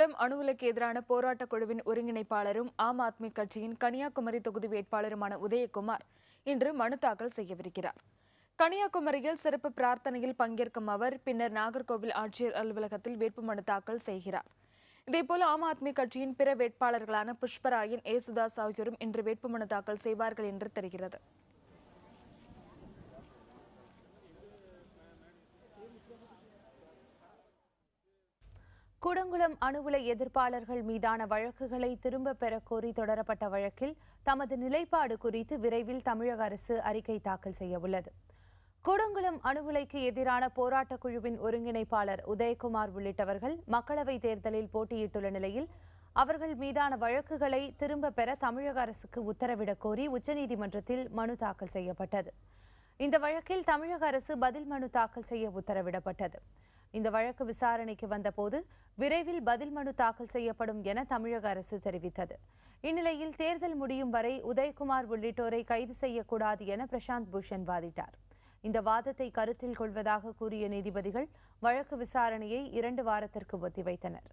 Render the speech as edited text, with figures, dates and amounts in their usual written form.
கூடங்குளம் அணு உலைக்கு எதிரான போராட்டக் குழுவின் ஒருங்கிணைப்பாளரும் ஆம் ஆத்மி கட்சியின் கன்னியாகுமரி தொகுதி வேட்பாளருமான உதயகுமார் இன்று மனு தாக்கல் செய்யவிருக்கிறார். கன்னியாகுமரியில் சிறப்பு பிரார்த்தனையில் பங்கேற்கும் அவர் பின்னர் நாகர்கோவில் ஆட்சியர் அலுவலகத்தில் வேட்புமனு தாக்கல் செய்கிறார். இதேபோல் ஆம் ஆத்மி கட்சியின் பிற வேட்பாளர்களான புஷ்பராயன், ஏசுதாஸ் ஆகியோரும் இன்று வேட்புமனு தாக்கல் செய்வார்கள் என்று தெரிகிறது. கூடங்குளம் அணு உலை எதிர்ப்பாளர்கள் மீதான வழக்குகளை திரும்பப் பெறக் கோரி தொடரப்பட்ட வழக்கில் தமது நிலைப்பாடு குறித்து விரைவில் தமிழக அரசு அறிக்கை தாக்கல் செய்யவுள்ளது. கூடங்குளம் அணு உலைக்கு எதிரான போராட்டக் குழுவின் ஒருங்கிணைப்பாளர் உதயகுமார் உள்ளிட்டவர்கள் மக்களவைத் தேர்தலில் போட்டியிட்டுள்ள நிலையில் அவர்கள் மீதான வழக்குகளை திரும்பப் பெற தமிழக அரசுக்கு உத்தரவிடக் கோரி உச்சநீதிமன்றத்தில் மனு தாக்கல் செய்யப்பட்டது. இந்த வழக்கில் தமிழக அரசு பதில் மனு தாக்கல் செய்ய உத்தரவிடப்பட்டது. இந்த வழக்கு விசாரணைக்கு வந்தபோது விரைவில் பதில் மனு தாக்கல் செய்யப்படும் என தமிழக அரசு தெரிவித்தது. இந்நிலையில் தேர்தல் முடியும் வரை உதயகுமார் உள்ளிட்டோரை கைது செய்யக்கூடாது என பிரசாந்த் பூஷன் வாதிட்டார். இந்த வாதத்தை கருத்தில் கொள்வதாக கூறிய நீதிபதிகள் வழக்கு விசாரணையை 2 வாரத்திற்கு ஒத்திவைத்தனர்.